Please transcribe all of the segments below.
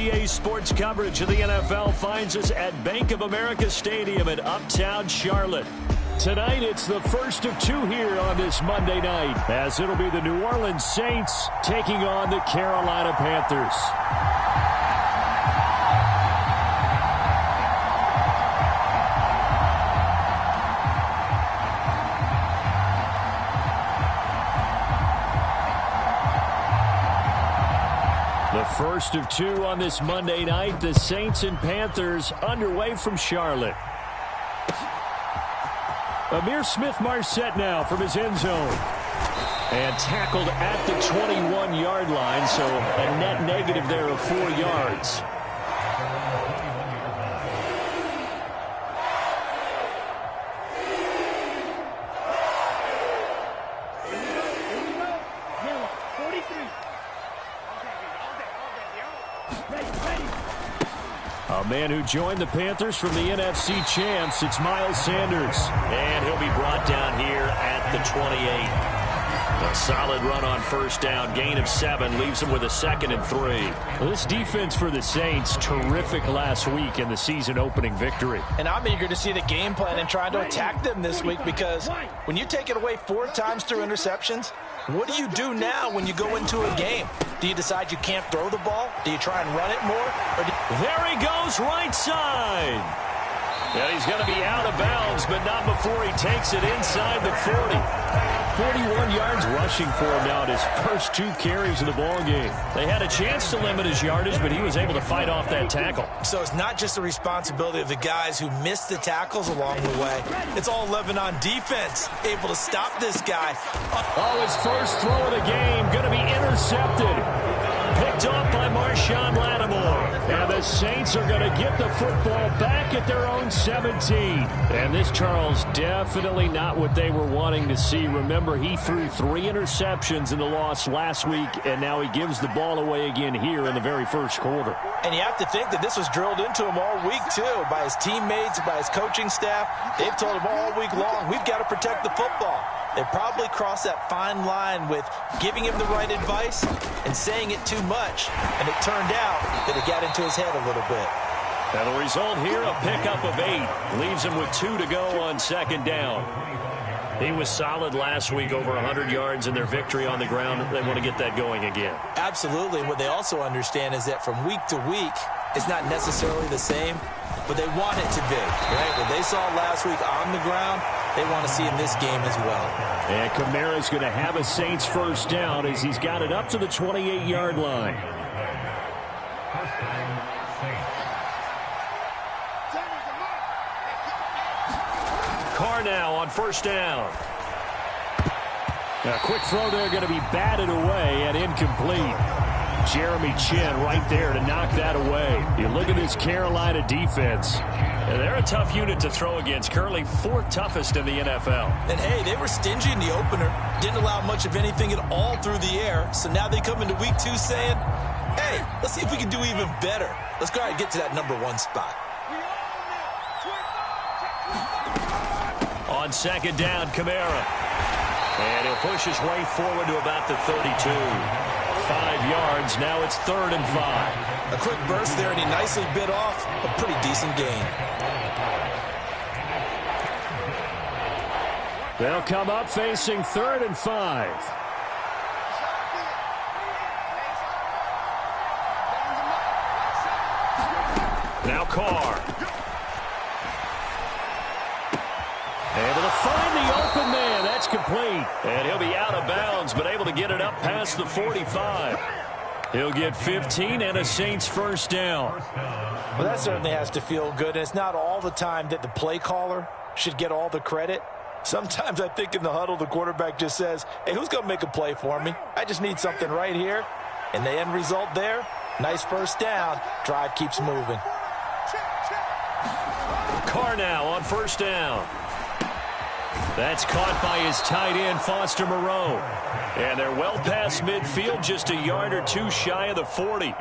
NBA sports coverage of the NFL finds us at Bank of America Stadium in Uptown Charlotte. Tonight, it's the first of two here on this Monday night, as it'll be the New Orleans Saints taking on the Carolina Panthers. The first of two on this Monday night, the Saints and Panthers underway from Charlotte. Amir Smith-Marset now from his end zone. And tackled at the 21-yard line, so a net negative there of 4 yards. A man who joined the Panthers from the NFC champs, it's Miles Sanders. And he'll be brought down here at the 28. A solid run on first down. Gain of 7 leaves him with a 2nd and 3. Well, this defense for the Saints, terrific last week in the season opening victory. And I'm eager to see the game plan and trying to attack them this week, because when you take it away 4 times through interceptions, what do you do now when you go into a game? Do you decide you can't throw the ball? Do you try and run it more? There he goes, right side. Yeah, he's going to be out of bounds, but not before he takes it inside the 40. 41 yards rushing for him now at his first 2 carries of the ballgame. They had a chance to limit his yardage, but he was able to fight off that tackle. So it's not just the responsibility of the guys who missed the tackles along the way. It's all 11 on defense, able to stop this guy. Oh, his first throw of the game going to be intercepted. Picked off by Marshawn Lattimore. And the Saints are going to get the football back at their own 17. And this, Charles, definitely not what they were wanting to see. Remember, he threw 3 interceptions in the loss last week, and now he gives the ball away again here in the very first quarter. And you have to think that this was drilled into him all week, too, by his teammates, by his coaching staff. They've told him all week long, we've got to protect the football. They probably crossed that fine line with giving him the right advice and saying it too much. And it turned out that it got into his head a little bit. And the result here, a pickup of 8. Leaves him with 2 to go on second down. He was solid last week, over 100 yards in their victory on the ground. They want to get that going again. Absolutely. And what they also understand is that from week to week, it's not necessarily the same, but they want it to be, right? What they saw last week on the ground, they want to see in this game as well. And Kamara's going to have a Saints first down as he's got it up to the 28-yard line. Carr now on first down. A quick throw there going to be batted away and incomplete. Jeremy Chin right there to knock that away. You look at this Carolina defense. And they're a tough unit to throw against. Currently 4th toughest in the NFL. And, hey, they were stingy in the opener. Didn't allow much of anything at all through the air. So now they come into week 2 saying, hey, let's see if we can do even better. Let's go ahead and get to that number 1 spot. On second down, Kamara. And he'll push his way forward to about the 32. 5 yards. Now it's 3rd and 5. A quick burst there, and he nicely bit off a pretty decent gain. They'll come up facing 3rd and 5. Now Carr. Able to find the open man. That's complete. And he'll be out of bounds, but able to get it up past the 45. He'll get 15 and a Saints first down. Well, that certainly has to feel good. And it's not all the time that the play caller should get all the credit. Sometimes I think in the huddle, the quarterback just says, hey, who's going to make a play for me? I just need something right here. And the end result there, nice first down. Drive keeps moving. Carr now on first down. That's caught by his tight end, Foster Moreau. And they're well past midfield, just a yard or 2 shy of the 40.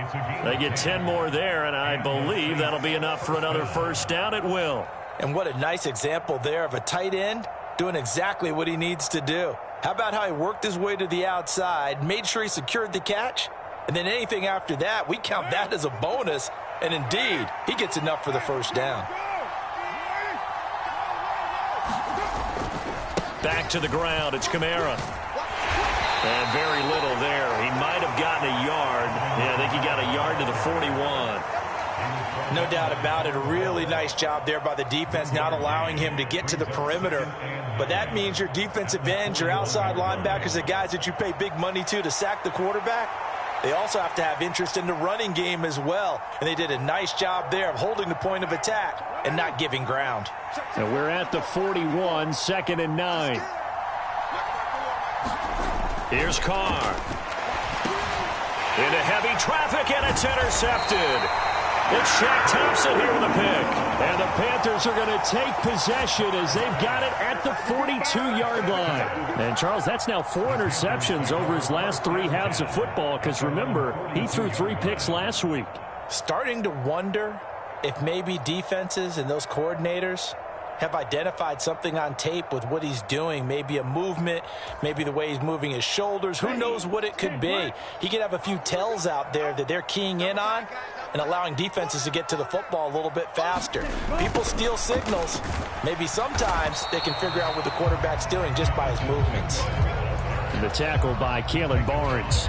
They get 10 more there, and I believe that'll be enough for another first down at will. And what a nice example there of a tight end doing exactly what he needs to do. How about how he worked his way to the outside, made sure he secured the catch, And then anything after that, we count that as a bonus. And indeed, he gets enough for the first down. Back to the ground. It's Kamara. And very little there. He might have gotten a yard. Yeah, I think he got a yard to the 41. No doubt about it. A really nice job there by the defense, not allowing him to get to the perimeter. But that means your defensive ends, your outside linebackers, the guys that you pay big money to sack the quarterback, they also have to have interest in the running game as well. And they did a nice job there of holding the point of attack and not giving ground. And we're at the 41, 2nd and 9. Here's Carr. Into heavy traffic, and it's intercepted. It's Shaq Thompson here with a pick. And the Panthers are going to take possession as they've got it at the 42-yard line. And, Charles, that's now 4 interceptions over his last 3 halves of football because, remember, he threw 3 picks last week. Starting to wonder if maybe defenses and those coordinators have identified something on tape with what he's doing. Maybe a movement, maybe the way he's moving his shoulders. Who knows what it could be? He could have a few tells out there that they're keying in on and allowing defenses to get to the football a little bit faster. People steal signals. Maybe sometimes they can figure out what the quarterback's doing just by his movements. And the tackle by Kalen Barnes.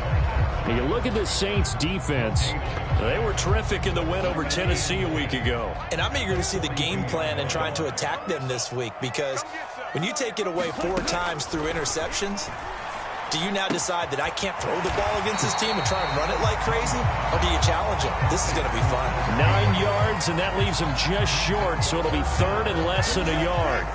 And you look at the Saints defense. They were terrific in the win over Tennessee a week ago. And I'm eager to see the game plan and trying to attack them this week, because when you take it away 4 times through interceptions, do you now decide that I can't throw the ball against this team and try and run it like crazy? Or do you challenge them? This is going to be fun. 9 yards, and that leaves them just short, so it'll be 3rd and less than a yard.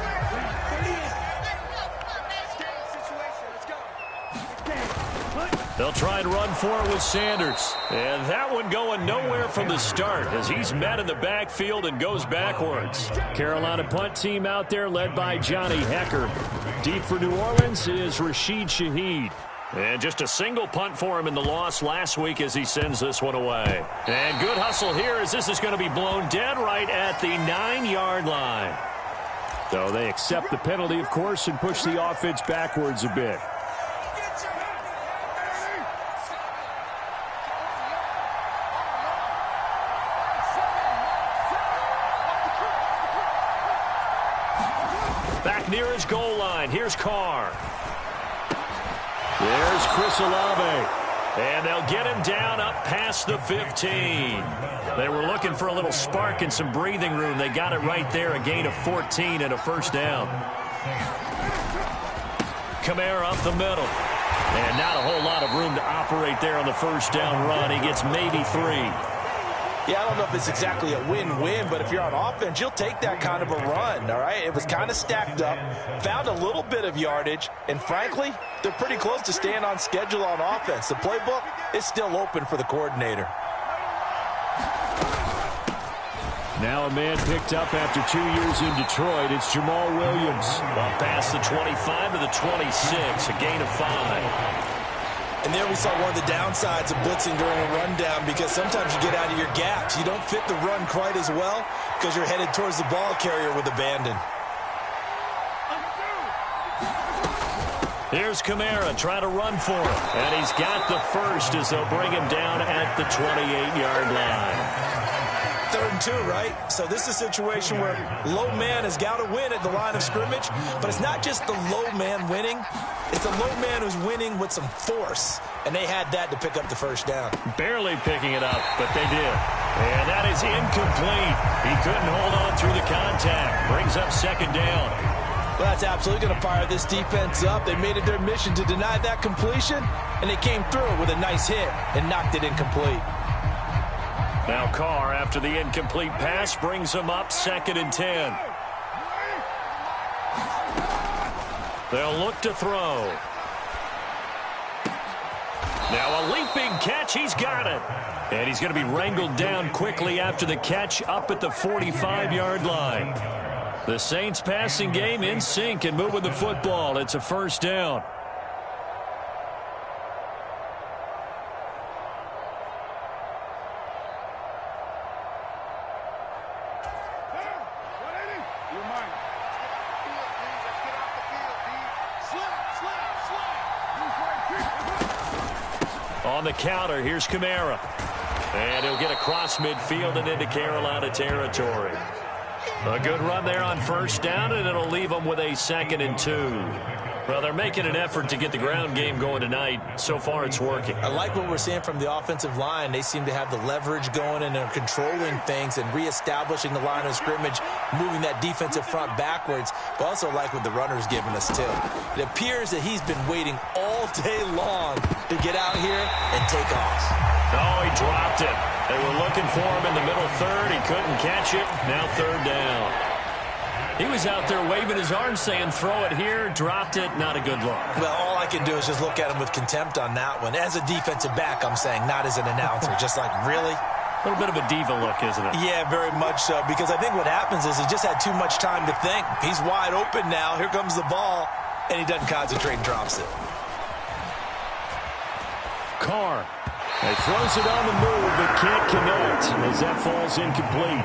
They'll try and run for it with Sanders. And that one going nowhere from the start as he's met in the backfield and goes backwards. Carolina punt team out there led by Johnny Hecker. Deep for New Orleans is Rashid Shaheed. And just a single punt for him in the loss last week as he sends this one away. And good hustle here as this is going to be blown dead right at the 9-yard line. So they accept the penalty, of course, and push the offense backwards a bit. Back near his goal line. Here's Carr. There's Chris Olave. And they'll get him down up past the 15. They were looking for a little spark and some breathing room. They got it right there. A gain of 14 and a first down. Kamara up the middle. And not a whole lot of room to operate there on the first down run. He gets maybe 3. Yeah, I don't know if it's exactly a win-win, but if you're on offense, you'll take that kind of a run, all right? It was kind of stacked up, found a little bit of yardage, and frankly, they're pretty close to staying on schedule on offense. The playbook is still open for the coordinator. Now a man picked up after 2 years in Detroit. It's Jamal Williams. Well, past the 25 to the 26, a gain of 5. And there we saw one of the downsides of blitzing during a rundown, because sometimes you get out of your gaps. You don't fit the run quite as well because you're headed towards the ball carrier with abandon. Here's Kamara trying to run for it. And he's got the first as they'll bring him down at the 28-yard line. 3rd and 2, right? So this is a situation where low man has got to win at the line of scrimmage, but it's not just the low man winning. It's the low man who's winning with some force, and they had that to pick up the first down. Barely picking it up, but they did. And that is incomplete. He couldn't hold on through the contact. Brings up 2nd down. Well, that's absolutely going to fire this defense up. They made it their mission to deny that completion, and they came through with a nice hit and knocked it incomplete. Now Carr, after the incomplete pass, brings him up 2nd and 10. They'll look to throw. Now a leaping catch. He's got it. And he's going to be wrangled down quickly after the catch up at the 45-yard line. The Saints passing game in sync and moving the football. It's a first down. On the counter, here's Kamara. And he'll get across midfield and into Carolina territory. A good run there on first down, and it'll leave them with a 2nd and 2. Well, they're making an effort to get the ground game going tonight. So far, it's working. I like what we're seeing from the offensive line. They seem to have the leverage going and are controlling things and reestablishing the line of scrimmage, moving that defensive front backwards. But also like what the runner's giving us, too. It appears that he's been waiting all day long to get out here and take off. Oh, he dropped it. They were looking for him in the middle third. He couldn't catch it. Now 3rd down. He was out there waving his arms saying, throw it here, dropped it, not a good look. Well, all I can do is just look at him with contempt on that one. As a defensive back, I'm saying, not as an announcer. Just like, really? A little bit of a diva look, isn't it? Yeah, very much so, because I think what happens is he just had too much time to think. He's wide open now. Here comes the ball, and he doesn't concentrate and drops it. Carr. He throws it on the move, but can't connect as that falls incomplete.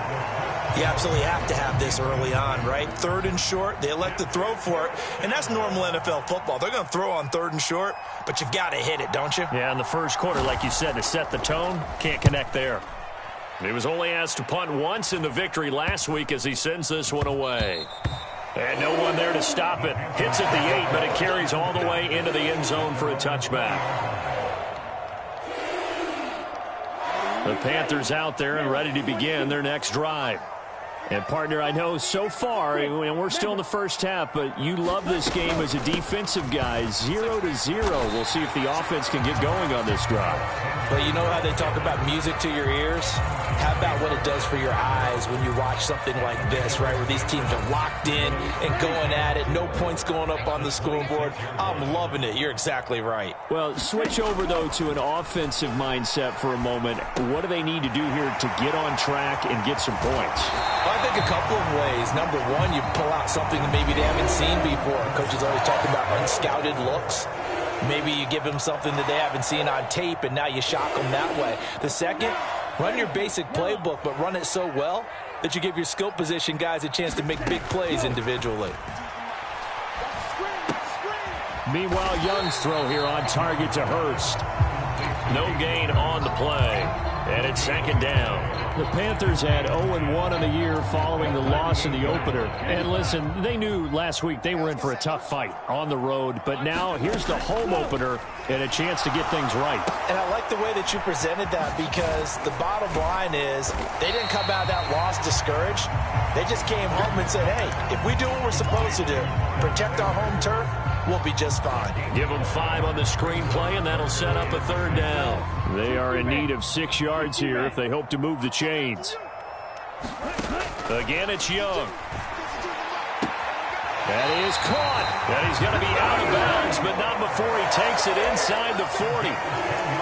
You absolutely have to have this early on, right? 3rd and short, they elect to throw for it, and that's normal NFL football. They're going to throw on 3rd and short, but you've got to hit it, don't you? Yeah, in the first quarter, like you said, to set the tone, can't connect there. He was only asked to punt once in the victory last week as he sends this one away. And no one there to stop it. Hits at the 8, but it carries all the way into the end zone for a touchback. The Panthers out there and ready to begin their next drive. And, partner, I know so far, and we're still in the first half, but you love this game as a defensive guy. 0-0. We'll see if the offense can get going on this drive. Well, you know how they talk about music to your ears? How about what it does for your eyes when you watch something like this, right, where these teams are locked in and going at it, no points going up on the scoreboard? I'm loving it. You're exactly right. Well, switch over, though, to an offensive mindset for a moment. What do they need to do here to get on track and get some points? Well, I think a couple of ways. Number one, you pull out something that maybe they haven't seen before. Coaches always talk about unscouted looks. Maybe you give them something that they haven't seen on tape, and now you shock them that way. The second, run your basic playbook, but run it so well that you give your skill position guys a chance to make big plays individually. Meanwhile, Young's throw here on target to Hurst. No gain on the play, and it's 2nd down. The Panthers had 0-1 on the year following the loss in the opener. And listen, they knew last week they were in for a tough fight on the road. But now here's the home opener and a chance to get things right. And I like the way that you presented that, because the bottom line is they didn't come out of that loss discouraged. They just came home and said, hey, if we do what we're supposed to do, protect our home turf, we'll be just fine. Give them 5 on the screenplay, and that'll set up a 3rd down. They are in need of 6 yards here if they hope to move the chains. Again, it's Young. That is caught. And he's going to be out of bounds, but not before he takes it inside the 40.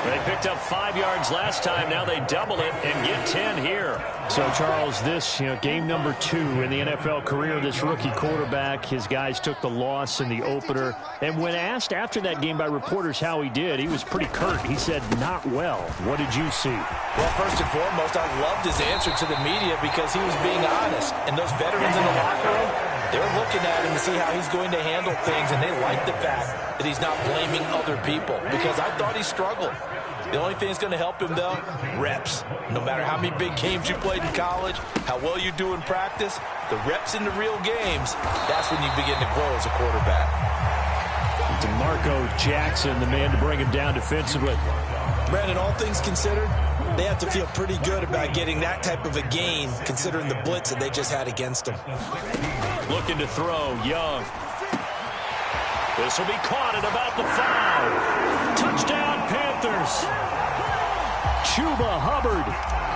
They picked up 5 yards last time. Now they double it and get 10 here. So, Charles, this, game number 2 in the NFL career, this rookie quarterback, his guys took the loss in the opener. And when asked after that game by reporters how he did, he was pretty curt. He said, not well. What did you see? Well, first and foremost, I loved his answer to the media because he was being honest. And those veterans in the locker room, they're looking at him to see how he's going to handle things, and they like the fact that he's not blaming other people, because I thought he struggled. The only thing that's going to help him, though, reps. No matter how many big games you played in college, how well you do in practice, the reps in the real games, that's when you begin to grow as a quarterback. DeMarco Jackson, the man to bring him down defensively. Brandon, all things considered, they have to feel pretty good about getting that type of a gain, considering the blitz that they just had against them. Looking to throw, Young. This will be caught at about the 5. Touchdown, Panthers. Chuba Hubbard,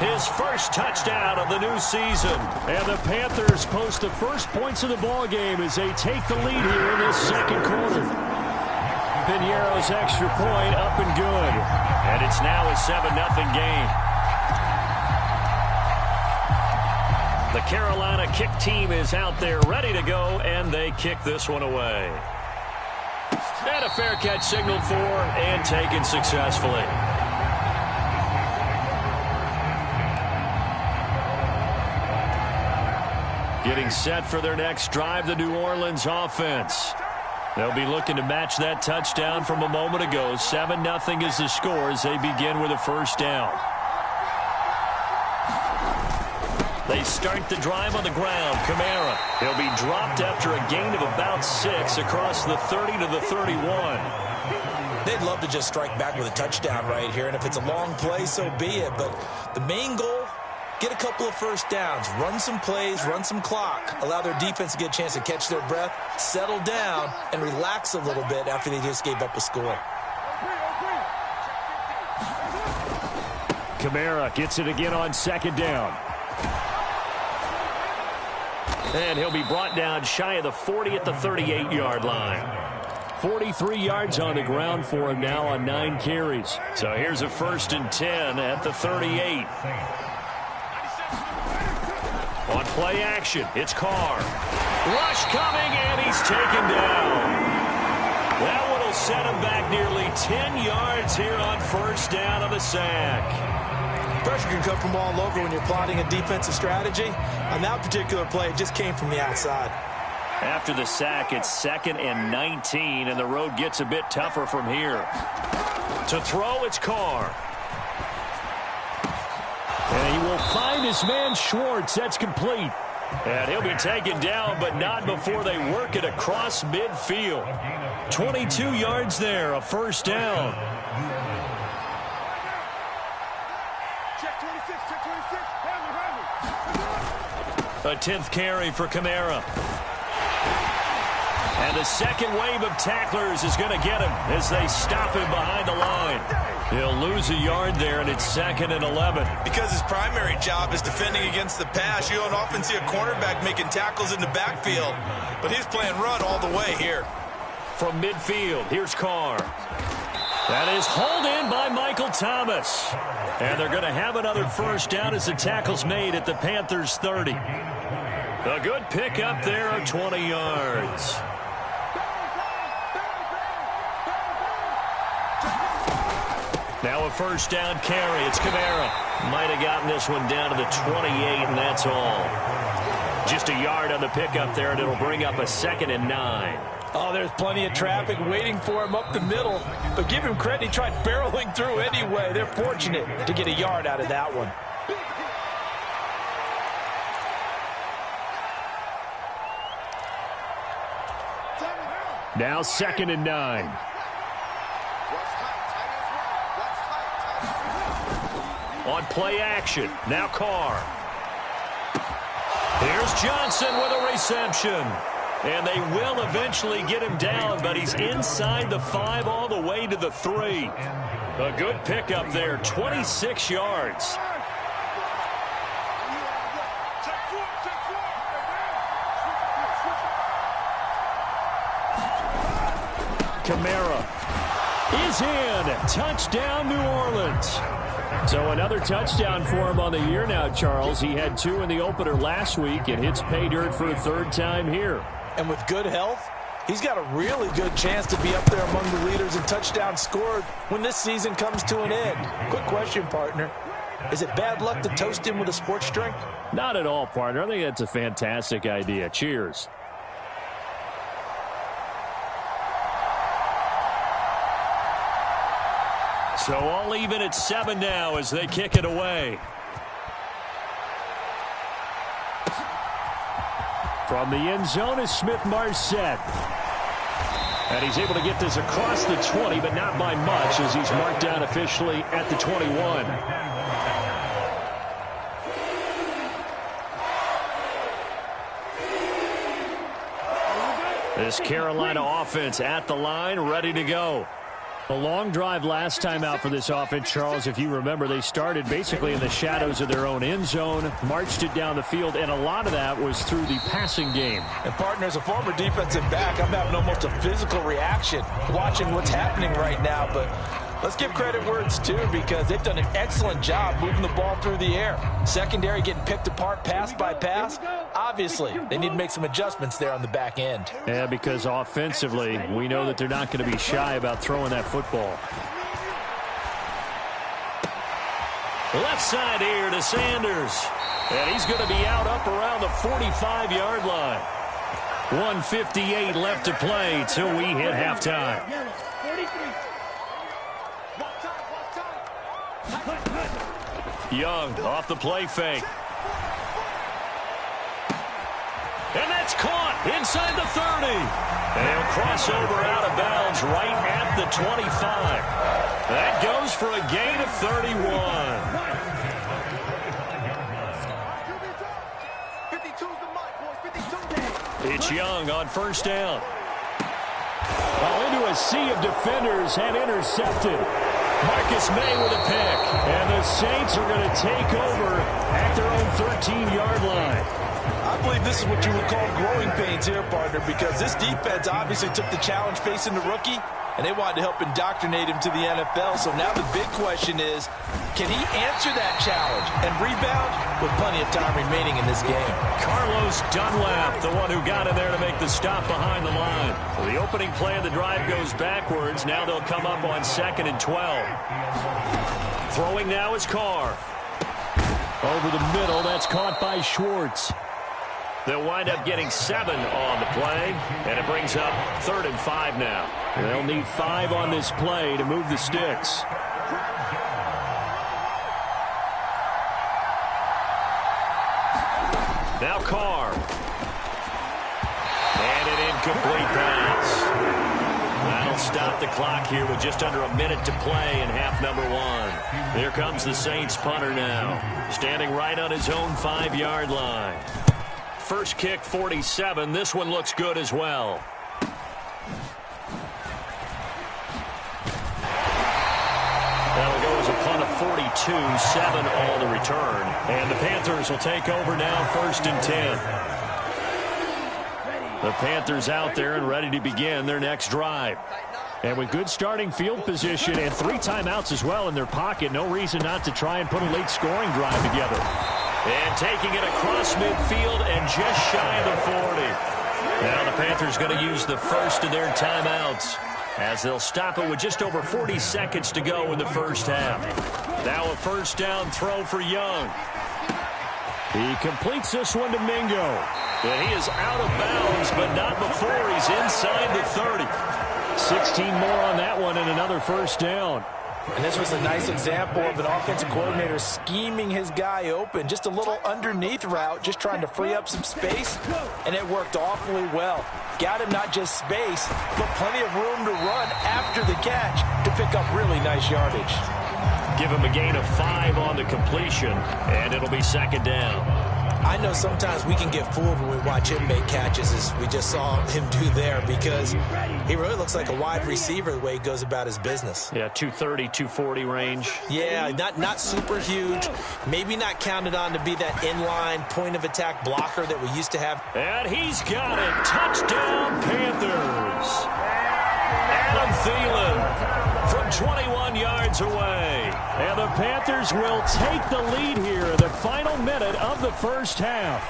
his first touchdown of the new season. And the Panthers post the first points of the ball game as they take the lead here in this 2nd quarter. Piñeiro's extra point up and good. And it's now a 7-0 game. The Carolina kick team is out there ready to go, and they kick this one away. And a fair catch signaled for and taken successfully. Getting set for their next drive, the New Orleans offense. They'll be looking to match that touchdown from a moment ago. 7-0 is the score as they begin with a first down. They start the drive on the ground. Kamara. He'll be dropped after a gain of about 6 across the 30 to the 31. They'd love to just strike back with a touchdown right here, and if it's a long play, so be it. But the main goal, get a couple of first downs, run some plays, run some clock, allow their defense to get a chance to catch their breath, settle down, and relax a little bit after they just gave up a score. Kamara gets it again on second down. And he'll be brought down shy of the 40 at the 38-yard line. 43 yards on the ground for him now on 9 carries. So here's a 1st and 10 at the 38. On play action, it's Carr. Rush coming, and he's taken down. That one will set him back nearly 10 yards here on 1st down of the sack. Pressure can come from all over when you're plotting a defensive strategy. On that particular play, it just came from the outside. After the sack, it's 2nd and 19, and the road gets a bit tougher from here. To throw, it's Carr. And he will find his man Schwartz. That's complete. And he'll be taken down, but not before they work it across midfield. 22 yards there, a 1st down. A 10th carry for Kamara. And the second wave of tacklers is going to get him as they stop him behind the line. He'll lose a yard there, and it's 2nd and 11. Because his primary job is defending against the pass, you don't often see a cornerback making tackles in the backfield. But he's playing run all the way here. From midfield, here's Carr. That is hauled in by Michael Thomas. And they're going to have another 1st down as the tackle's made at the Panthers 30. A good pickup there of 20 yards. Now a 1st down carry. It's Kamara. Might have gotten this one down to the 28, and that's all. Just a yard on the pickup there, and it'll bring up a 2nd and 9. Oh, there's plenty of traffic waiting for him up the middle. But give him credit, he tried barreling through anyway. They're fortunate to get a yard out of that one. Now 2nd and 9. On play action, now Carr. Here's Johnson with a reception. And they will eventually get him down, but he's inside the 5 all the way to the 3. A good pickup there, 26 yards. Kamara is in. Touchdown, New Orleans. So another touchdown for him on the year now, Charles. He had 2 in the opener last week and hits pay dirt for a 3rd time here. And with good health, he's got a really good chance to be up there among the leaders in touchdowns scored when this season comes to an end. Quick question, partner. Is it bad luck to toast him with a sports drink? Not at all, partner. I think that's a fantastic idea. Cheers. So all even at 7 now as they kick it away. From the end zone is Smith-Marset. And he's able to get this across the 20, but not by much as he's marked down officially at the 21. This Carolina offense at the line, ready to go. A long drive last time out for this offense, Charles. If you remember, they started basically in the shadows of their own end zone, marched it down the field, and a lot of that was through the passing game. And, partner, as a former defensive back, I'm having almost a physical reaction watching what's happening right now. But let's give credit where it's due because they've done an excellent job moving the ball through the air. Secondary getting picked apart pass by pass. Obviously, they need to make some adjustments there on the back end. Yeah, because offensively, we know that they're not going to be shy about throwing that football. Left side here to Sanders. And he's going to be out up around the 45-yard line. 1:58 left to play till we hit halftime. Young off the play fake. And that's caught inside the 30. And he'll cross over out of bounds right at the 25. That goes for a gain of 31. It's Young on first down. Into a sea of defenders and intercepted. Marcus May with a pick. And the Saints are going to take over at their own 13-yard line. I believe this is what you would call growing pains here, partner, because this defense obviously took the challenge facing the rookie, and they wanted to help indoctrinate him to the NFL. So now the big question is, can he answer that challenge and rebound with plenty of time remaining in this game? Carlos Dunlap, the one who got in there to make the stop behind the line. Well, the opening play of the drive goes backwards. Now they'll come up on 2nd and 12. Throwing now is Carr. Over the middle, that's caught by Schwartz. They'll wind up getting 7 on the play, and it brings up 3rd and 5 now. They'll need 5 on this play to move the sticks. Now Carr. And an incomplete pass. That'll stop the clock here with just under a minute to play in half number 1. Here comes the Saints punter now, standing right on his own 5-yard line. First kick, 47. This one looks good as well. That'll go as a punt of 42, 7 all the return. And the Panthers will take over now, 1st and 10. The Panthers out there and ready to begin their next drive. And with good starting field position and 3 timeouts as well in their pocket, no reason not to try and put a late scoring drive together. And taking it across midfield and just shy of the 40. Now the Panthers going to use the first of their timeouts as they'll stop it with just over 40 seconds to go in the first half. Now a first down throw for Young. He completes this one to Mingo. And he is out of bounds, but not before he's inside the 30. 16 more on that one and another first down. And this was a nice example of an offensive coordinator scheming his guy open. Just a little underneath route, just trying to free up some space, and it worked awfully well. Got him not just space, but plenty of room to run after the catch to pick up really nice yardage. Give him a gain of 5 on the completion, and it'll be 2nd down. I know sometimes we can get fooled when we watch him make catches, as we just saw him do there, because he really looks like a wide receiver the way he goes about his business. Yeah, 230, 240 range. Yeah, not super huge. Maybe not counted on to be that inline point-of-attack blocker that we used to have. And he's got it. Touchdown, Panthers. Adam Thielen from 21 yards away. And the Panthers will take the lead here in the final minute of the first half.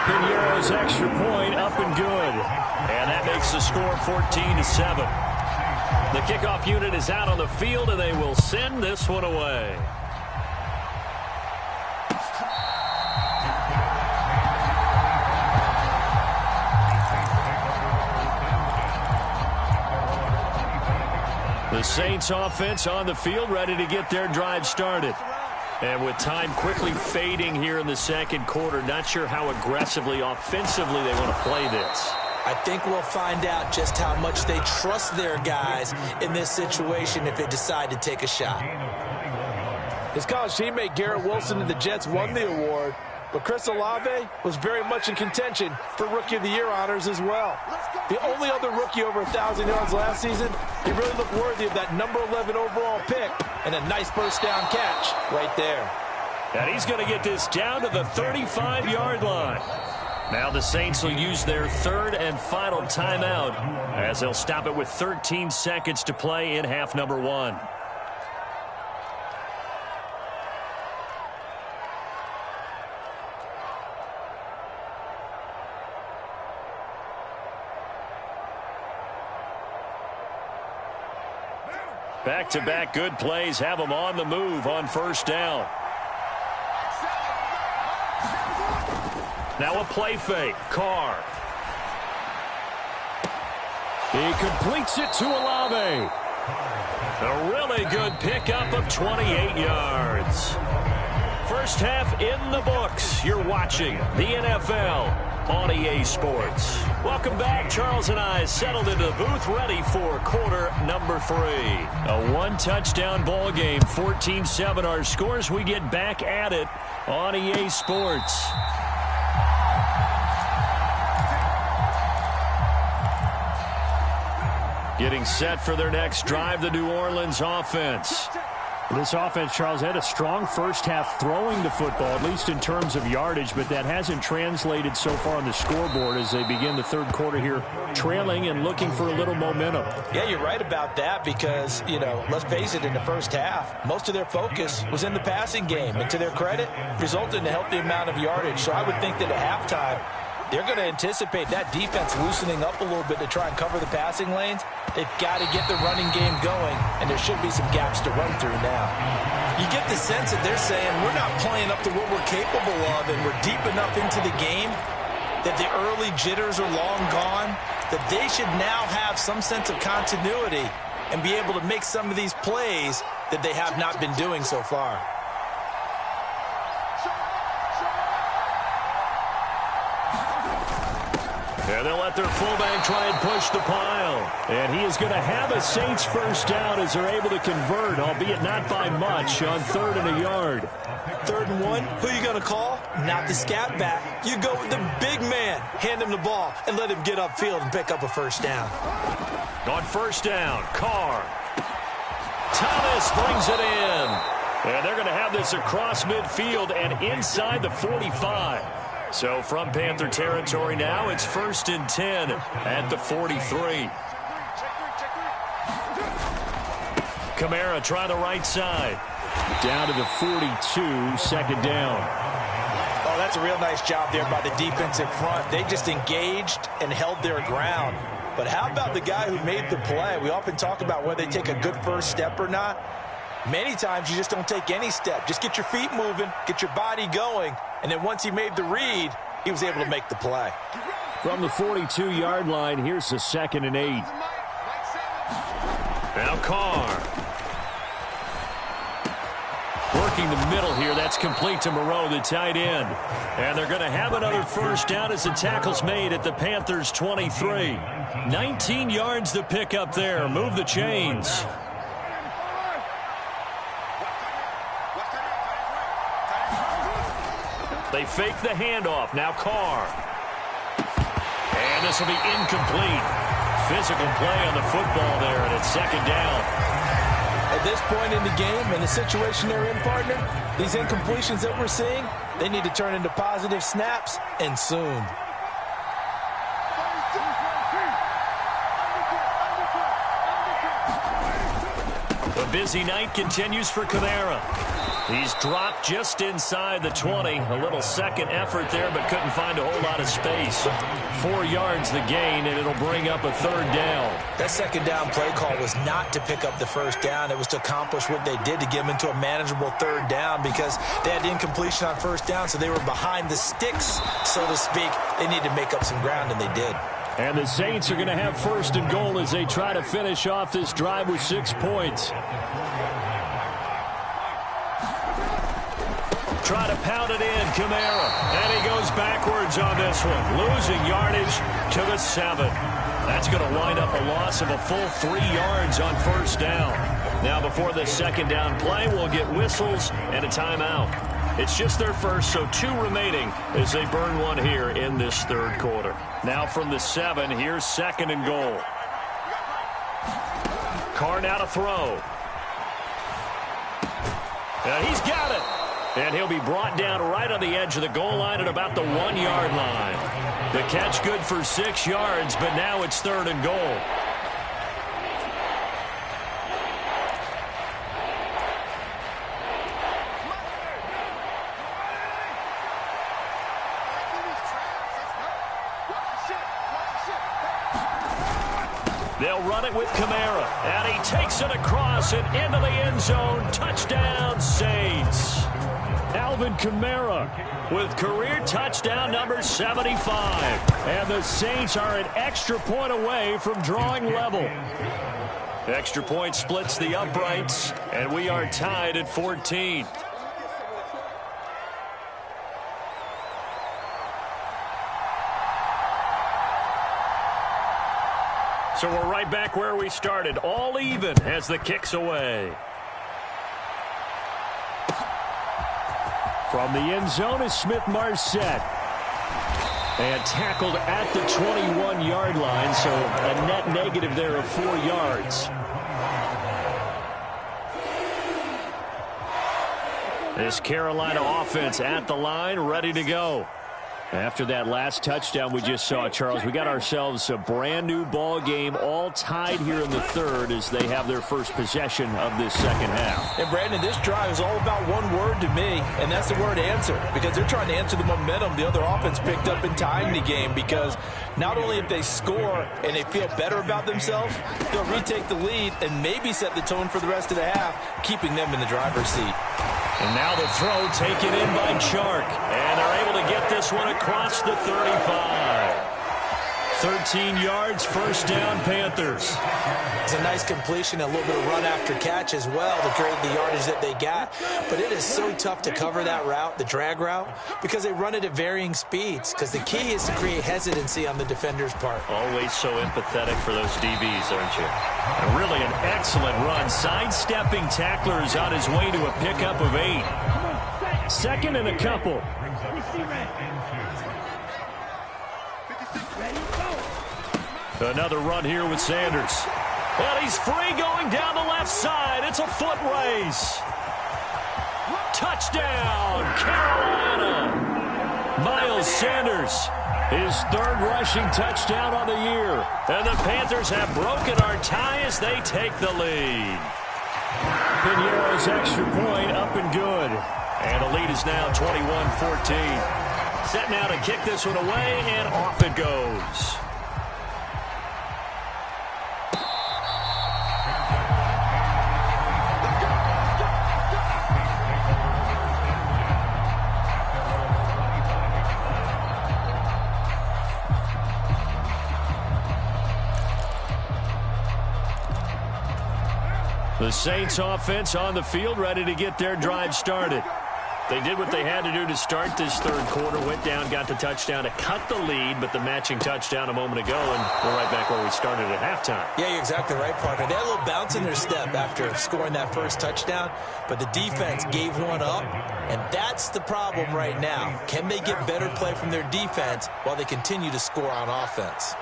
Pinheiro's extra point up and good. And that makes the score 14-7. The kickoff unit is out on the field, and they will send this one away. The Saints offense on the field, ready to get their drive started. And with time quickly fading here in the second quarter, not sure how aggressively, offensively they want to play this. I think we'll find out just how much they trust their guys in this situation if they decide to take a shot. His college teammate Garrett Wilson and the Jets won the award, but Chris Olave was very much in contention for Rookie of the Year honors as well. The only other rookie over 1,000 yards last season, he really looked worthy of that number 11 overall pick and a nice first down catch right there. And he's going to get this down to the 35-yard line. Now the Saints will use their 3rd and final timeout as they'll stop it with 13 seconds to play in half number 1. Back-to-back good plays have them on the move on first down. Now a play fake. Carr. He completes it to Olave. A really good pickup of 28 yards. First half in the books. You're watching the NFL on EA Sports. Welcome back. Charles and I settled into the booth, ready for quarter number 3. A one-touchdown ball game, 14-7 our scores. We get back at it on EA Sports. Getting set for their next drive, the New Orleans offense. This offense, Charles, had a strong first half throwing the football, at least in terms of yardage, but that hasn't translated so far on the scoreboard as they begin the third quarter here, trailing and looking for a little momentum. Yeah, you're right about that because, let's face it, in the first half, most of their focus was in the passing game, and to their credit, resulted in a healthy amount of yardage. So I would think that at halftime, they're going to anticipate that defense loosening up a little bit to try and cover the passing lanes. They've got to get the running game going, and there should be some gaps to run through now. You get the sense that they're saying we're not playing up to what we're capable of, and we're deep enough into the game that the early jitters are long gone, that they should now have some sense of continuity and be able to make some of these plays that they have not been doing so far. And they'll let their fullback try and push the pile. And he is going to have a Saints first down as they're able to convert, albeit not by much, on 3rd and a yard. 3rd and 1, who are you going to call? Not the scat back. You go with the big man. Hand him the ball and let him get upfield and pick up a first down. On first down, Carr. Thomas brings it in. And they're going to have this across midfield and inside the 45. So from Panther territory now, it's 1st and 10 at the 43. Kamara try the right side. Down to the 42, second down. Oh, that's a real nice job there by the defensive front. They just engaged and held their ground. But how about the guy who made the play? We often talk about whether they take a good first step or not. Many times you just don't take any step. Just get your feet moving, get your body going, and then once he made the read, he was able to make the play. From the 42-yard line, here's the 2nd and 8. Now Carr. Working the middle here. That's complete to Moreau, the tight end. And they're going to have another first down as the tackle's made at the Panthers' 23. 19 yards to pick up there. Move the chains. They fake the handoff. Now Carr. And this will be incomplete. Physical play on the football there, and it's 2nd down. At this point in the game, and the situation they're in, partner, these incompletions that we're seeing, they need to turn into positive snaps, and soon. The busy night continues for Kamara. He's dropped just inside the 20. A little second effort there, but couldn't find a whole lot of space. 4 yards the gain, and it'll bring up a 3rd down. That 2nd down play call was not to pick up the first down. It was to accomplish what they did to get them into a manageable 3rd down because they had the incompletion on first down, so they were behind the sticks, so to speak. They needed to make up some ground, and they did. And the Saints are going to have 1st and goal as they try to finish off this drive with 6 points. Try to pound it in, Kamara. And he goes backwards on this one. Losing yardage to the 7. That's going to wind up a loss of a full 3 yards on first down. Now before the 2nd down play, we'll get whistles and a timeout. It's just their first, so 2 remaining as they burn one here in this 3rd quarter. Now from the 7, here's 2nd and goal. Carr now to throw. He's got it. And he'll be brought down right on the edge of the goal line at about the 1-yard line. The catch good for 6 yards, but now it's 3rd and goal. They'll run it with Kamara, and he takes it across and into the end zone. Touchdown, Saints. Alvin Kamara with career touchdown number 75. And the Saints are an extra point away from drawing level. Extra point splits the uprights, and we are tied at 14. So we're right back where we started, all even as the kick's away. From the end zone is Smith-Marset. And tackled at the 21-yard line, so a net negative there of 4 yards. This Carolina offense at the line, ready to go. After that last touchdown we just saw, Charles, we got ourselves a brand-new ball game, all tied here in the third as they have their first possession of this second half. And, Brandon, this drive is all about one word to me, and that's the word answer, because they're trying to answer the momentum the other offense picked up in tying the game, because not only if they score and they feel better about themselves, they'll retake the lead and maybe set the tone for the rest of the half, keeping them in the driver's seat. And now the throw taken in by Chark. And they're able to get this one across the 35. 13 yards, first down, Panthers. It's a nice completion, a little bit of run after catch as well to create the yardage that they got. But it is so tough to cover that route, the drag route, because they run it at varying speeds. Because the key is to create hesitancy on the defender's part. Always so empathetic for those DBs, aren't you? And really an excellent run. Sidestepping tacklers on his way to a pickup of 8. Second and a couple. Another run here with Sanders. And he's free going down the left side. It's a foot race. Touchdown, Carolina. Miles Sanders, his third rushing touchdown on the year. And the Panthers have broken our tie as they take the lead. Piñeiro's extra point up and good. And the lead is now 21-14. Set now to kick this one away, and off it goes. The Saints offense on the field, ready to get their drive started. They did what they had to do to start this third quarter, went down, got the touchdown to cut the lead, but the matching touchdown a moment ago, and we're right back where we started at halftime. Yeah, you're exactly right, partner. They had a little bounce in their step after scoring that first touchdown, but the defense gave one up, and that's the problem right now. Can they get better play from their defense while they continue to score on offense?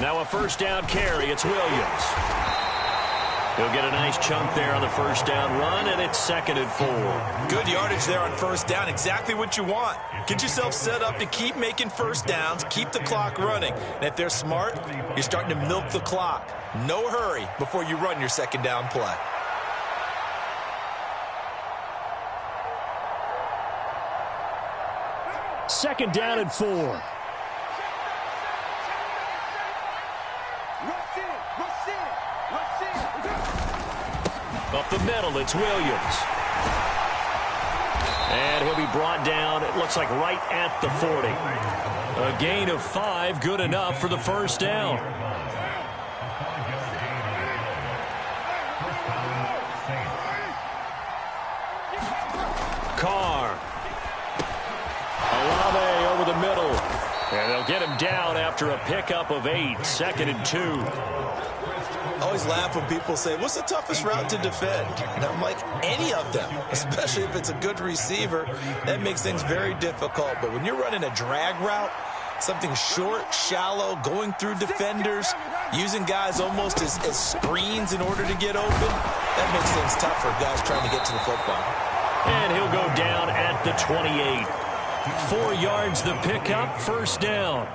Now a first down carry. It's Williams. He'll get a nice chunk there on the first down run, and it's 2nd and 4. Good yardage there on first down. Exactly what you want. Get yourself set up to keep making first downs, keep the clock running. And if they're smart, you're starting to milk the clock. No hurry before you run your second down play. Second down and 4. Up the middle, it's Williams. And he'll be brought down, it looks like right at the 40. A gain of 5, good enough for the first down. Carr. Olave over the middle. And they'll get him down after a pickup of 8, 2nd and 2. I always laugh when people say, what's the toughest route to defend? And I'm like, any of them, especially if it's a good receiver. That makes things very difficult. But when you're running a drag route, something short, shallow, going through defenders, using guys almost as screens in order to get open, that makes things tough for guys trying to get to the football. And he'll go down at the 28. 4 yards the pickup, first down.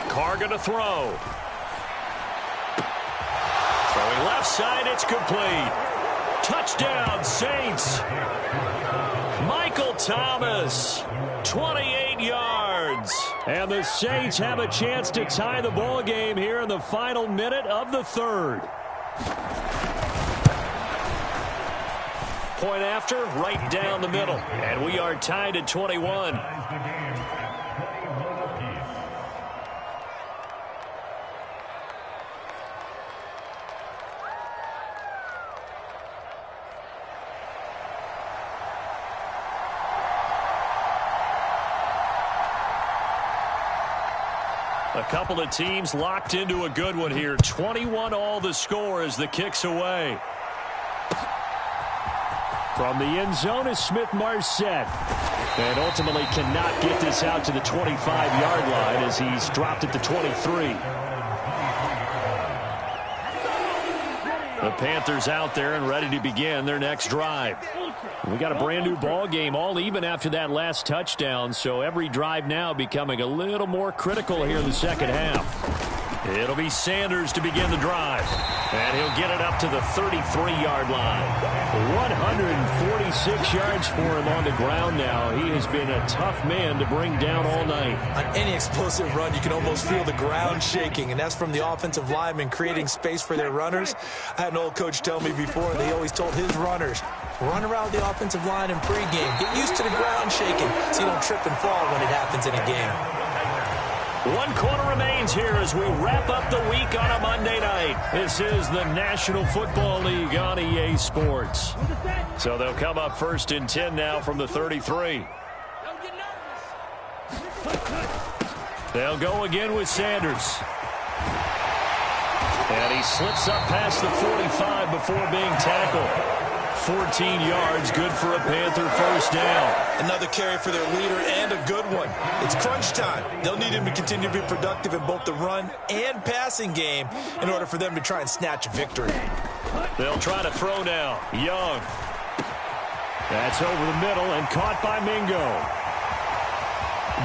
Carr going to throw. Throwing left side, it's complete. Touchdown, Saints. Michael Thomas, 28 yards. yards. And the Saints have a chance to tie the ball game here in the final minute of the third. Point after, right down the middle. And we are tied at 21. A couple of teams locked into a good one here. 21 all the score as the kick's away. From the end zone is Smith-Marset. And ultimately cannot get this out to the 25-yard line as he's dropped at the 23. The Panthers out there and ready to begin their next drive. We got a brand new ball game, all even after that last touchdown, so every drive now becoming a little more critical here in the second half. It'll be Sanders to begin the drive. And he'll get it up to the 33-yard line. 146 yards for him on the ground now. He has been a tough man to bring down all night. On any explosive run, you can almost feel the ground shaking, and that's from the offensive linemen creating space for their runners. I had an old coach tell me before, and he always told his runners, run around the offensive line in pregame. Get used to the ground shaking so you don't trip and fall when it happens in a game. 1 quarter remains here as we wrap up the week on a Monday night. This is the National Football League on EA Sports. So they'll come up 1st and 10 now from the 33. They'll go again with Sanders. And he slips up past the 45 before being tackled. 14 yards, good for a Panther first down. Another carry for their leader and a good one. It's crunch time. They'll need him to continue to be productive in both the run and passing game in order for them to try and snatch a victory. They'll try to throw now. Young. That's over the middle and caught by Mingo.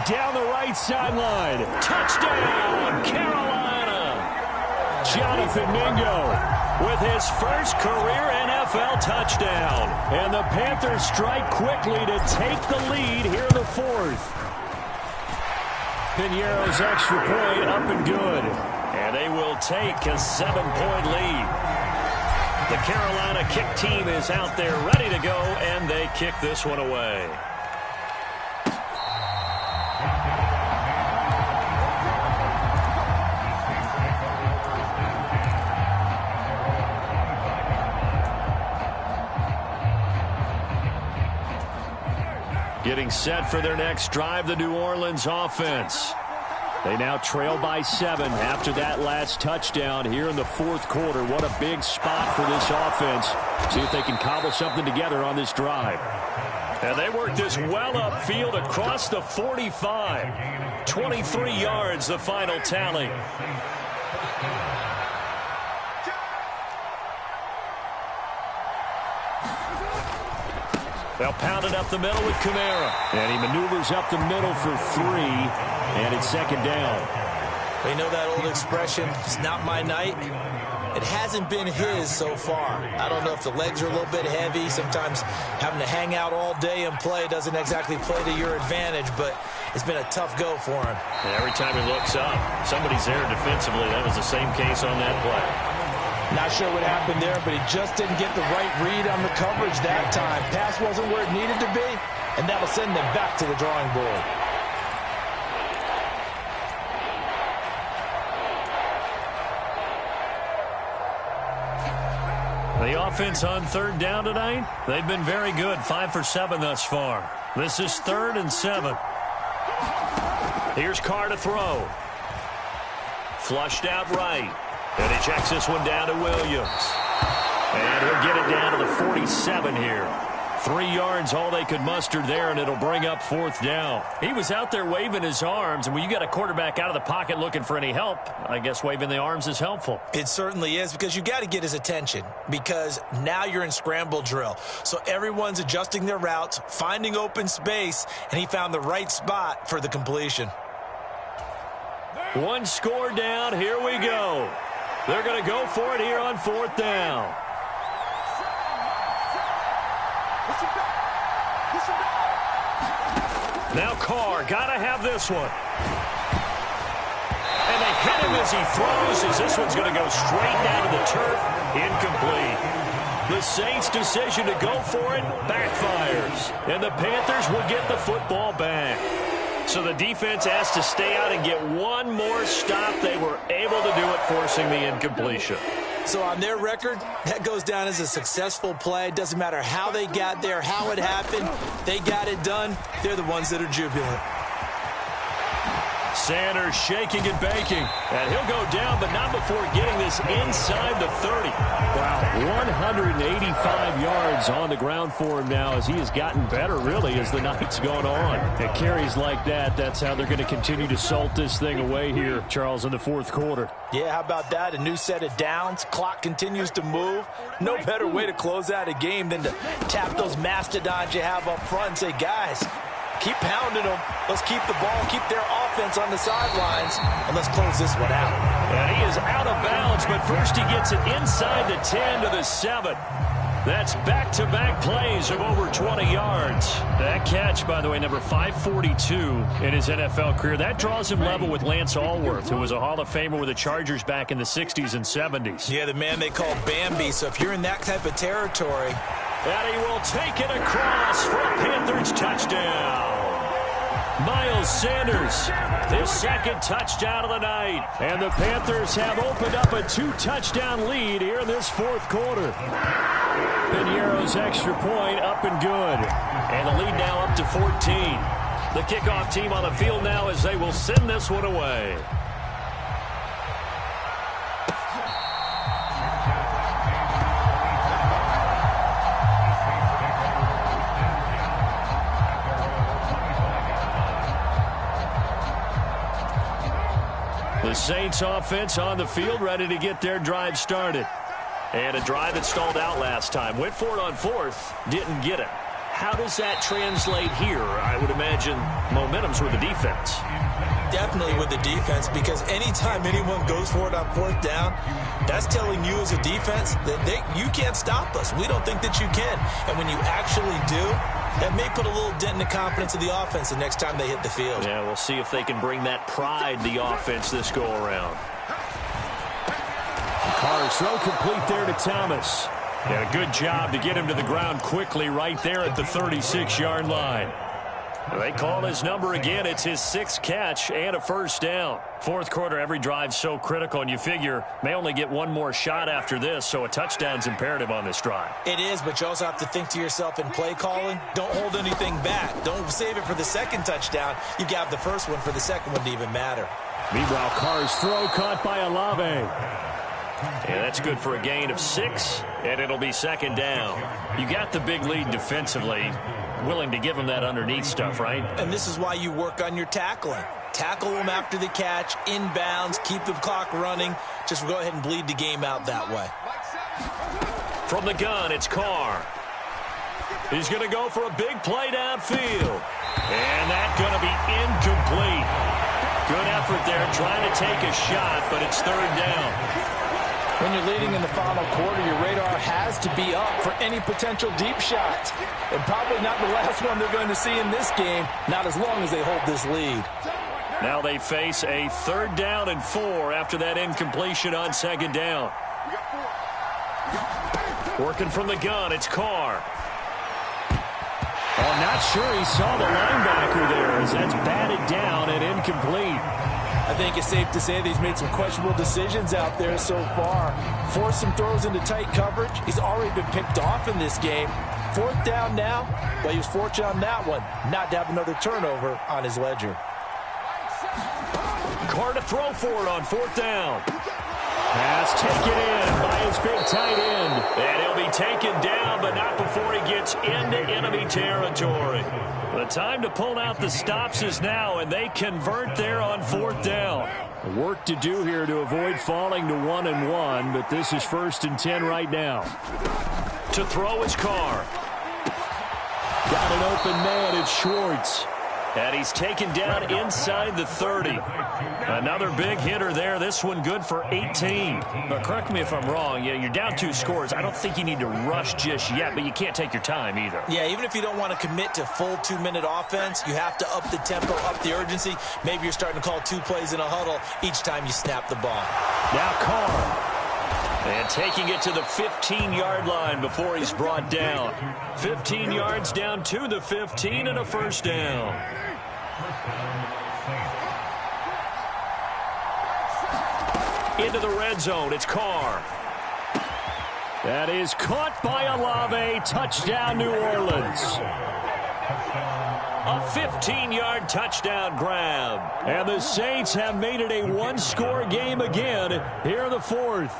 Down the right sideline. Touchdown, Carolina. Jonathan Mingo with his first career NFL touchdown. And the Panthers strike quickly to take the lead here in the fourth. Piñeiro's extra point up and good. And they will take a 7-point lead. The Carolina kick team is out there ready to go, and they kick this one away. Getting set for their next drive, the New Orleans offense. They now trail by 7 after that last touchdown here in the fourth quarter. What a big spot for this offense. See if they can cobble something together on this drive. And they work this well upfield across the 45. 23 yards, the final tally. They'll pound it up the middle with Kamara. And he maneuvers up the middle for 3. And it's second down. You know that old expression, it's not my night? It hasn't been his so far. I don't know if the legs are a little bit heavy. Sometimes having to hang out all day and play doesn't exactly play to your advantage, but it's been a tough go for him. And every time he looks up, somebody's there defensively. That was the same case on that play. Not sure what happened there, but he just didn't get the right read on the coverage that time. Pass wasn't where it needed to be, and that'll send them back to the drawing board. The offense on third down tonight, they've been very good. 5 for 7 thus far. This is 3rd and 7. Here's Carr to throw. Flushed out right. And he checks this one down to Williams. And he'll get it down to the 47 here. 3 yards, all they could muster there, and it'll bring up 4th down. He was out there waving his arms, and when you got a quarterback out of the pocket looking for any help, I guess waving the arms is helpful. It certainly is, because you got to get his attention, because now you're in scramble drill. So everyone's adjusting their routes, finding open space, and he found the right spot for the completion. 1 score down, here we go. They're going to go for it here on 4th down. Now Carr, gotta have this one. And they hit him as he throws, as this one's going to go straight down to the turf. Incomplete. The Saints' decision to go for it backfires. And the Panthers will get the football back. So the defense has to stay out and get one more stop. They were able to do it, forcing the incompletion. So on their record, that goes down as a successful play. Doesn't matter how they got there, how it happened. They got it done. They're the ones that are jubilant. Sanders shaking and baking. And he'll go down, but not before getting this inside the 30. Wow, 185 yards on the ground for him now as he has gotten better, really, as the night's gone on. And carries like that, that's how they're going to continue to salt this thing away here, Charles, in the fourth quarter. Yeah, how about that? A new set of downs. Clock continues to move. No better way to close out a game than to tap those mastodons you have up front and say, guys, keep pounding them. Let's keep the ball, keep their offense on the sidelines, and let's close this one out. And he is out of bounds, but first he gets it inside the 10 to the 7. That's back-to-back plays of over 20 yards. That catch, by the way, number 542 in his NFL career. That draws him level with Lance Allworth, who was a Hall of Famer with the Chargers back in the 60s and 70s. Yeah, the man they call Bambi. So if you're in that type of territory. And he will take it across for a Panthers touchdown. Miles Sanders, his second touchdown of the night. And the Panthers have opened up a 2-touchdown lead here in this fourth quarter. Piniero's extra point up and good. And the lead now up to 14. The kickoff team on the field now as they will send this one away. The Saints offense on the field, ready to get their drive started. And a drive that stalled out last time. Went for it on fourth, didn't get it. How does that translate here? I would imagine momentum's with the defense. Definitely with the defense, because anytime anyone goes for it on fourth down, that's telling you as a defense that you can't stop us. We don't think that you can. And when you actually do, that may put a little dent in the confidence of the offense the next time they hit the field. Yeah, we'll see if they can bring that pride to the offense this go-around. Carr's throw complete there to Thomas. And a good job to get him to the ground quickly right there at the 36-yard line. They call his number again. It's his 6th catch and a first down. Fourth quarter, every drive's so critical, and you figure may only get one more shot after this, so a touchdown's imperative on this drive. It is, but you also have to think to yourself in play calling, don't hold anything back. Don't save it for the second touchdown. You got the first one for the second one to even matter. Meanwhile, Carr's throw caught by Olave. And that's good for a gain of 6, and it'll be second down. You got the big lead defensively. Willing to give him that underneath stuff, right? And this is why you work on your tackling. Tackle them after the catch, inbounds, keep the clock running. Just go ahead and bleed the game out that way. From the gun, it's Carr. He's going to go for a big play downfield. And that's going to be incomplete. Good effort there trying to take a shot, but it's third down. When you're leading in the final quarter, your radar has to be up for any potential deep shots. And probably not the last one they're going to see in this game, not as long as they hold this lead. Now they face a 3rd down and 4 after that incompletion on second down. Working from the gun, it's Carr. I'm not sure he saw the linebacker there as that's batted down and incomplete. I think it's safe to say that he's made some questionable decisions out there so far. Forced some throws into tight coverage. He's already been picked off in this game. 4th down now, but he was fortunate on that one not to have another turnover on his ledger. Carr to throw for it on 4th down. Pass taken in by his big tight end. And he'll be taken down, but not before he gets into enemy territory. The time to pull out the stops is now, and they convert there on 4th down. Work to do here to avoid falling to 1-1, but this is 1st and 10 right now. To throw is Carr. Got an open man, it's Schwartz. And he's taken down inside the 30. Another big hitter there. This one good for 18. But correct me if I'm wrong. Yeah, you're down 2 scores. I don't think you need to rush just yet, but you can't take your time either. Yeah, even if you don't want to commit to full 2-minute offense, you have to up the tempo, up the urgency. Maybe you're starting to call 2 plays in a huddle each time you snap the ball. Now Carr. And taking it to the 15-yard line before he's brought down. 15 yards down to the 15 and a first down. Into the red zone, it's Carr. That is caught by Olave. Touchdown, New Orleans. A 15-yard touchdown grab. And the Saints have made it a one-score game again here in the fourth.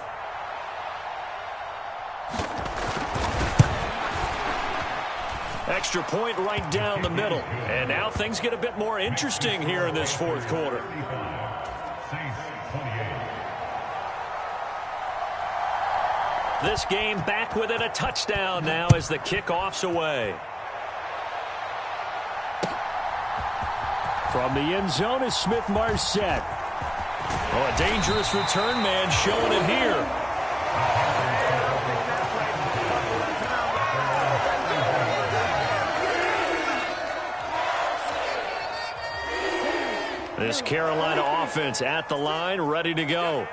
Extra point right down the middle. And now things get a bit more interesting here in this fourth quarter. This game back within a touchdown now as the kickoff's away. From the end zone is Smith-Marset. Oh, a dangerous return man showing it here. This Carolina offense at the line, ready to go.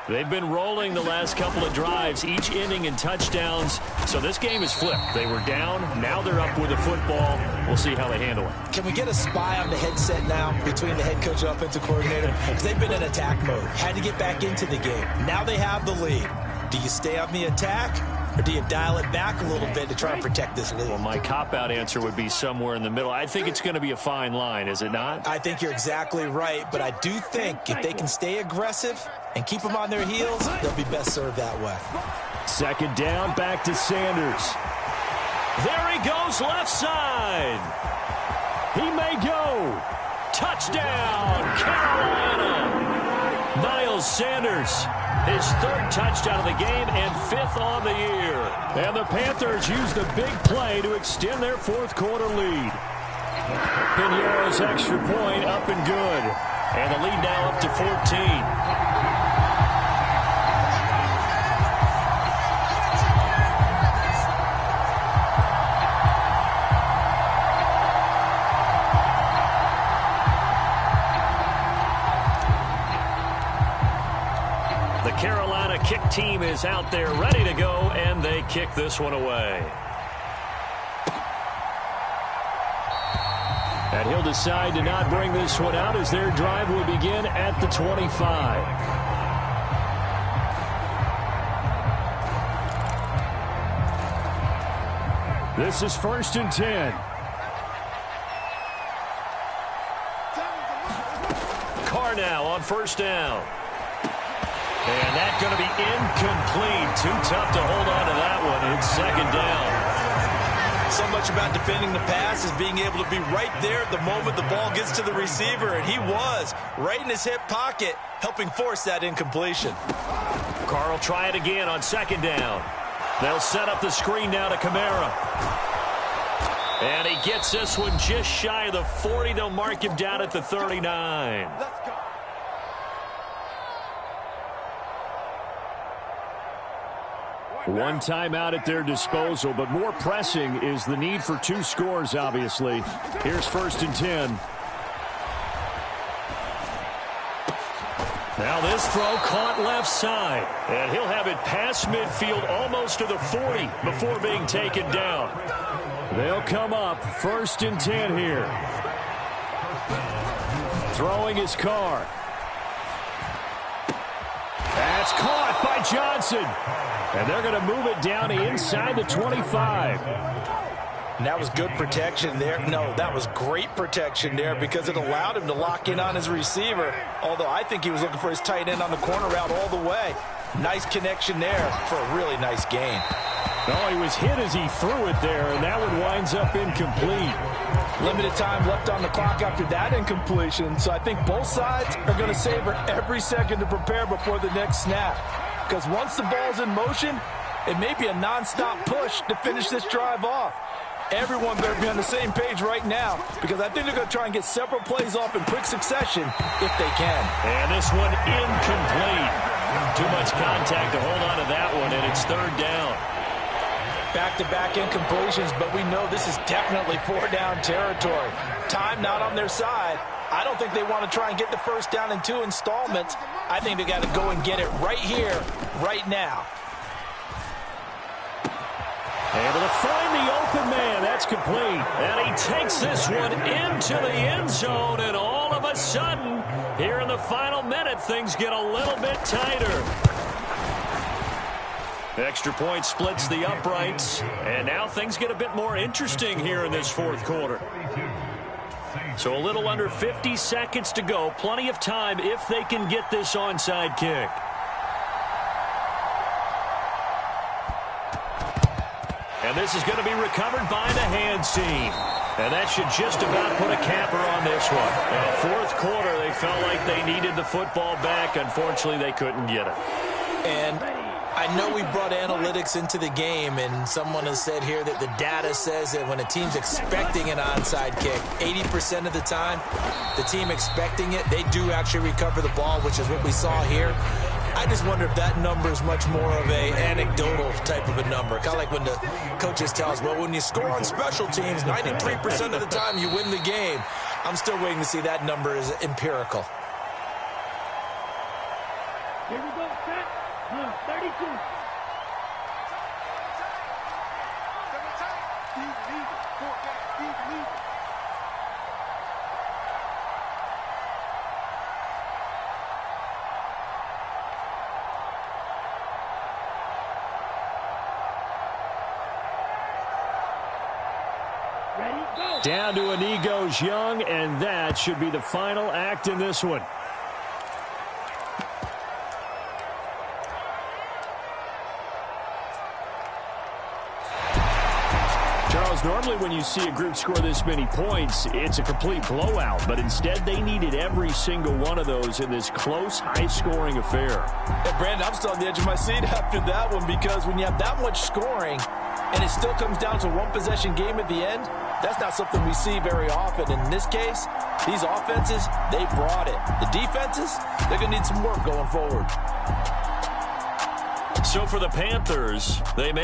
They've been rolling the last couple of drives, each inning in touchdowns. So this game is flipped. They were down. Now they're up with the football. We'll see how they handle it. Can we get a spy on the headset now between the head coach and offensive coordinator? Because they've been in attack mode. Had to get back into the game. Now they have the lead. Do you stay on the attack? Or do you dial it back a little bit to try and protect this lead? Well, my cop-out answer would be somewhere in the middle. I think it's going to be a fine line, is it not? I think you're exactly right, but I do think if they can stay aggressive and keep them on their heels, they'll be best served that way. Second down, back to Sanders. There he goes, left side. He may go. Touchdown, Carolina. Miles Sanders. His third touchdown of the game and 5th on the year. And the Panthers use the big play to extend their fourth quarter lead. Piñeiro's extra point up and good. And the lead now up to 14. Carolina kick team is out there ready to go, and they kick this one away. And he'll decide to not bring this one out as their drive will begin at the 25. This is 1st and 10. Carr now on 1st down. And that's going to be incomplete. Too tough to hold on to that one. It's 2nd down. So much about defending the pass is being able to be right there at the moment the ball gets to the receiver. And he was right in his hip pocket, helping force that incompletion. Carr will try it again on 2nd down. They'll set up the screen now to Kamara. And he gets this one just shy of the 40. They'll mark him down at the 39. One timeout at their disposal, but more pressing is the need for 2 scores, obviously. Here's 1st and 10. Now this throw caught left side, and he'll have it past midfield almost to the 40 before being taken down. They'll come up 1st and 10 here. Throwing his Carr. That's caught by Johnson. And they're going to move it down to inside the 25. And that was good protection there. No, that was great protection there because it allowed him to lock in on his receiver. Although I think he was looking for his tight end on the corner route all the way. Nice connection there for a really nice gain. Oh, he was hit as he threw it there, and that one winds up incomplete. Limited time left on the clock after that incompletion, so I think both sides are going to savor every second to prepare before the next snap. Because once the ball's in motion, it may be a nonstop push to finish this drive off. Everyone better be on the same page right now because I think they're going to try and get several plays off in quick succession if they can. And this one incomplete. Too much contact to hold on to that one, and it's third down. Back-to-back incompletions, but we know this is definitely four-down territory. Time not on their side. I don't think they want to try and get the first down in 2 installments. I think they got to go and get it right here, right now. Able to find the open man. That's complete. And he takes this one into the end zone, and all of a sudden, here in the final minute, things get a little bit tighter. Extra point splits the uprights, and now things get a bit more interesting here in this fourth quarter. So a little under 50 seconds to go. Plenty of time if they can get this onside kick. And this is going to be recovered by the hands team. And that should just about put a capper on this one. And fourth quarter, they felt like they needed the football back. Unfortunately, they couldn't get it. And I know we brought analytics into the game, and someone has said here that the data says that when a team's expecting an onside kick, 80% of the time, the team expecting it, they do actually recover the ball, which is what we saw here. I just wonder if that number is much more of a anecdotal type of a number. Kind of like when the coaches tell us, well, when you score on special teams, 93% of the time you win the game. I'm still waiting to see that number is empirical. Here we go, set. 32. Down to a knee goes Young, and that should be the final act in this one. Charles, normally when you see a group score this many points, it's a complete blowout, but instead they needed every single one of those in this close, high-scoring affair. Hey, Brandon, I'm still on the edge of my seat after that one because when you have that much scoring and it still comes down to a one-possession game at the end, that's not something we see very often. In this case, these offenses, they brought it. The defenses, they're going to need some work going forward. So for the Panthers, they make